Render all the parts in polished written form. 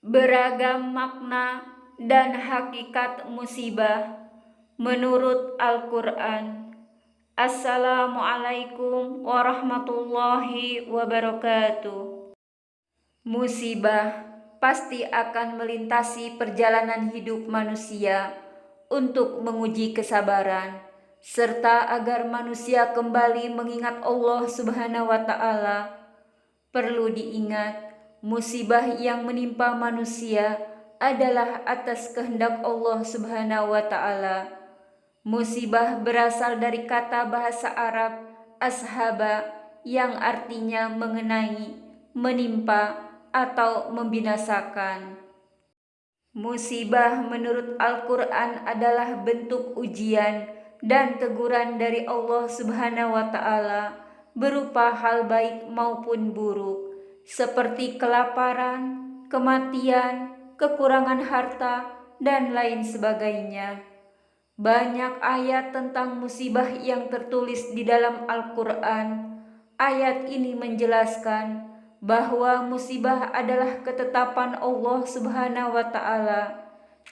Beragam makna dan hakikat musibah menurut Al-Quran. Assalamualaikum warahmatullahi wabarakatuh. Musibah pasti akan melintasi perjalanan hidup manusia untuk menguji kesabaran, serta agar manusia kembali mengingat Allah Subhanahu wa Ta'ala. Perlu diingat, musibah yang menimpa manusia adalah atas kehendak Allah Subhanahu wa Ta'ala. Musibah berasal dari kata bahasa Arab ashaba yang artinya mengenai, menimpa, atau membinasakan. Musibah menurut Al-Quran adalah bentuk ujian dan teguran dari Allah Subhanahu wa Ta'ala berupa hal baik maupun buruk, seperti kelaparan, kematian, kekurangan harta, dan lain sebagainya. Banyak ayat tentang musibah yang tertulis di dalam Al-Quran. Ayat ini menjelaskan bahwa musibah adalah ketetapan Allah Subhanahu wa Ta'ala,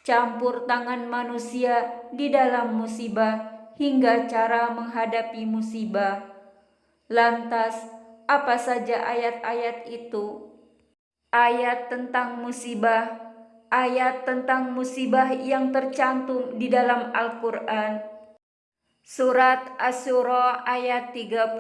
campur tangan manusia di dalam musibah hingga cara menghadapi musibah. Lantas, apa saja ayat-ayat itu? Ayat tentang musibah yang tercantum di dalam Al-Quran. Surat Asy-Syura ayat 30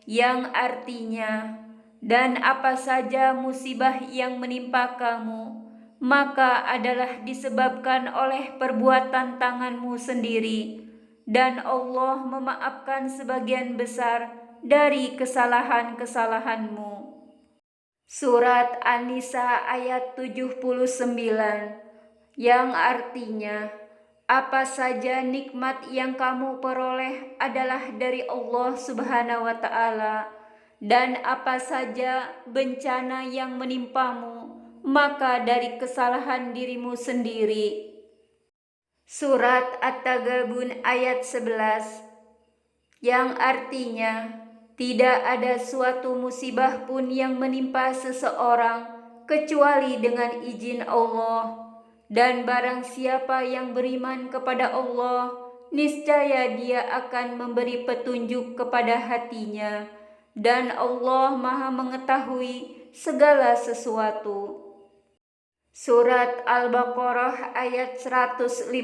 yang artinya, dan apa saja musibah yang menimpa kamu, maka adalah disebabkan oleh perbuatan tanganmu sendiri, dan Allah memaafkan sebagian besar dari kesalahan-kesalahanmu. Surat An-Nisa ayat 79 yang artinya, apa saja nikmat yang kamu peroleh adalah dari Allah Subhanahu wa Ta'ala, dan apa saja bencana yang menimpamu maka dari kesalahan dirimu sendiri. Surat At-Taghabun ayat 11 yang artinya, tidak ada suatu musibah pun yang menimpa seseorang kecuali dengan izin Allah, dan barang siapa yang beriman kepada Allah, niscaya dia akan memberi petunjuk kepada hatinya, dan Allah Maha mengetahui segala sesuatu. Surat Al-Baqarah ayat 157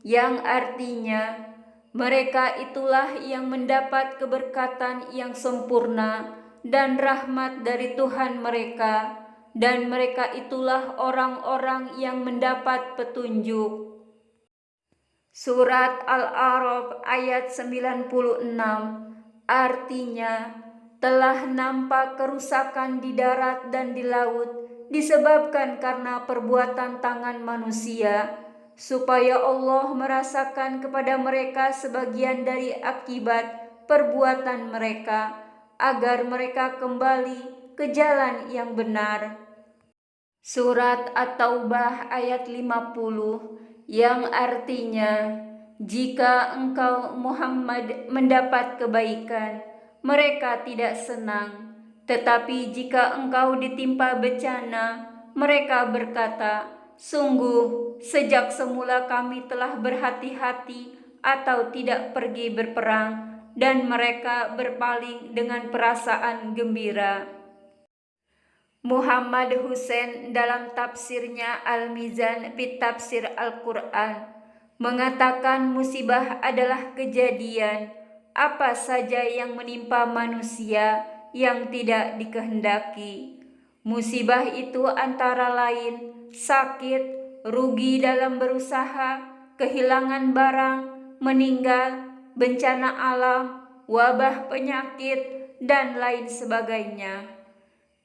yang artinya, mereka itulah yang mendapat keberkatan yang sempurna dan rahmat dari Tuhan mereka, dan mereka itulah orang-orang yang mendapat petunjuk. Surat Al-A'raf ayat 96 artinya, telah nampak kerusakan di darat dan di laut disebabkan karena perbuatan tangan manusia, supaya Allah merasakan kepada mereka sebagian dari akibat perbuatan mereka, agar mereka kembali ke jalan yang benar. Surat At-Taubah ayat 50 yang artinya, jika engkau Muhammad mendapat kebaikan, mereka tidak senang, tetapi jika engkau ditimpa bencana, mereka berkata, sungguh, sejak semula kami telah berhati-hati atau tidak pergi berperang, dan mereka berpaling dengan perasaan gembira. Muhammad Hussein dalam tafsirnya Al-Mizan fi Tafsir Al-Quran mengatakan musibah adalah kejadian apa saja yang menimpa manusia yang tidak dikehendaki. Musibah itu antara lain sakit, rugi dalam berusaha, kehilangan barang, meninggal, bencana alam, wabah penyakit, dan lain sebagainya.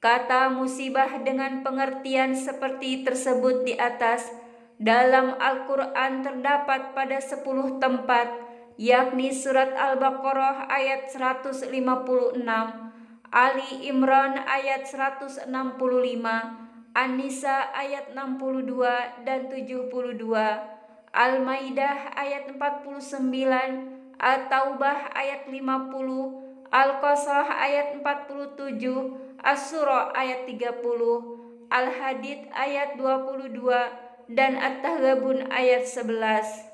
Kata musibah dengan pengertian seperti tersebut di atas dalam Al-Quran terdapat pada 10 tempat, yakni surat Al-Baqarah ayat 156, Ali Imran ayat 165, An-Nisa ayat 62 dan 72, Al-Maidah ayat 49, At-Taubah ayat 50, Al-Qasas ayat 47, Asy-Syura ayat 30, Al-Hadid ayat 22 dan At-Taghabun ayat 11.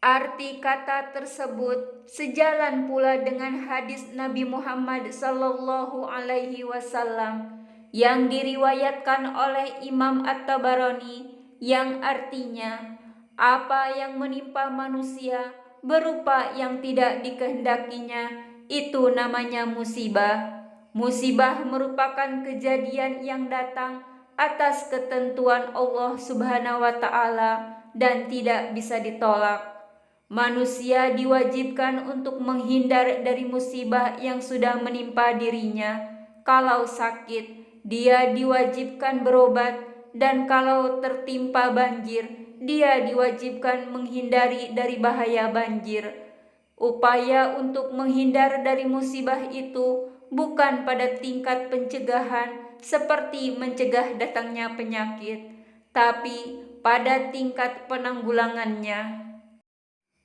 Arti kata tersebut sejalan pula dengan hadis Nabi Muhammad sallallahu alaihi wasallam yang diriwayatkan oleh Imam At-Tabarani yang artinya, apa yang menimpa manusia berupa yang tidak dikehendakinya itu namanya musibah. Musibah merupakan kejadian yang datang atas ketentuan Allah Subhanahu wa taala dan tidak bisa ditolak. Manusia diwajibkan untuk menghindar dari musibah yang sudah menimpa dirinya. Kalau sakit, dia diwajibkan berobat, dan kalau tertimpa banjir, dia diwajibkan menghindari dari bahaya banjir. Upaya untuk menghindar dari musibah itu bukan pada tingkat pencegahan seperti mencegah datangnya penyakit, tapi pada tingkat penanggulangannya.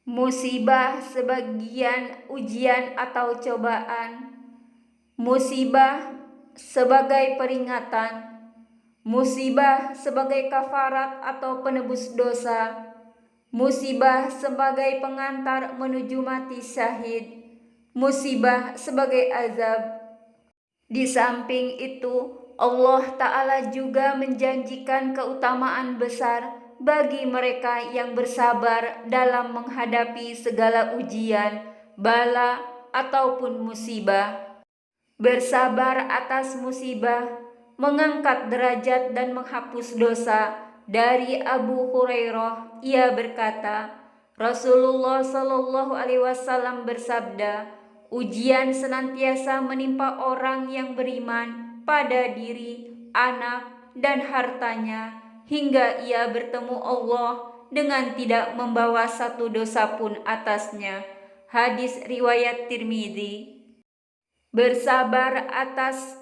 Musibah sebagian ujian atau cobaan. Musibah sebagai peringatan. Musibah sebagai kafarat atau penebus dosa. Musibah sebagai pengantar menuju mati syahid. Musibah sebagai azab. Di samping itu, Allah Ta'ala juga menjanjikan keutamaan besar bagi mereka yang bersabar dalam menghadapi segala ujian, bala, ataupun musibah. Bersabar atas musibah, mengangkat derajat dan menghapus dosa. Dari Abu Hurairah, ia berkata, Rasulullah Shallallahu Alaihi Wasallam bersabda, ujian senantiasa menimpa orang yang beriman pada diri, anak, dan hartanya, hingga ia bertemu Allah dengan tidak membawa satu dosa pun atasnya. Hadis riwayat Tirmidzi. Bersabar atas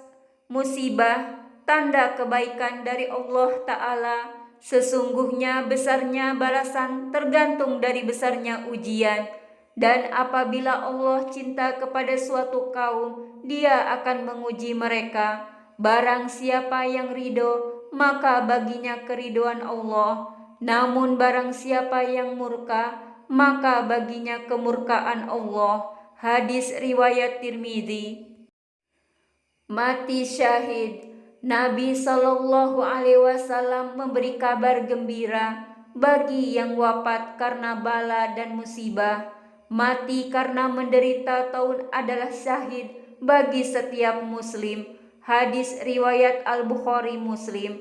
musibah tanda kebaikan dari Allah Ta'ala. Sesungguhnya besarnya balasan tergantung dari besarnya ujian. Dan apabila Allah cinta kepada suatu kaum, Dia akan menguji mereka. Barang siapa yang ridho, maka baginya keriduan Allah. Namun barang siapa yang murka, maka baginya kemurkaan Allah. Hadis riwayat Tirmidzi. Mati syahid. Nabi Shallallahu Alaihi Wasallam memberi kabar gembira bagi yang wafat karena bala dan musibah. Mati karena menderita taun adalah syahid bagi setiap muslim. Hadis riwayat Al-Bukhari Muslim.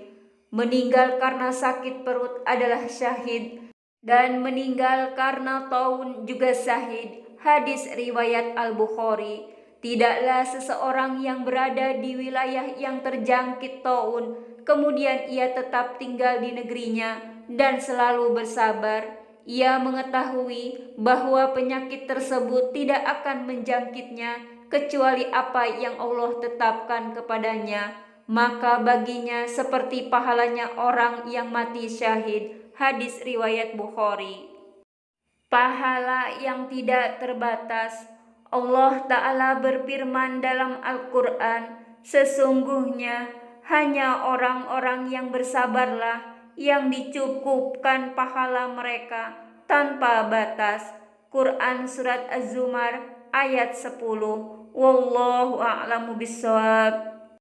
Meninggal karena sakit perut adalah syahid, dan meninggal karena taun juga syahid. Hadis riwayat Al-Bukhari. Tidaklah seseorang yang berada di wilayah yang terjangkit taun, kemudian ia tetap tinggal di negerinya dan selalu bersabar. Ia mengetahui bahwa penyakit tersebut tidak akan menjangkitnya kecuali apa yang Allah tetapkan kepadanya. Maka baginya seperti pahalanya orang yang mati syahid. Hadis riwayat Bukhari. Pahala yang tidak terbatas. Allah Ta'ala berfirman dalam Al-Quran, sesungguhnya hanya orang-orang yang bersabarlah yang dicukupkan pahala mereka tanpa batas. Quran Surat Az-Zumar ayat 10. Wallahu a'lamu bishawab.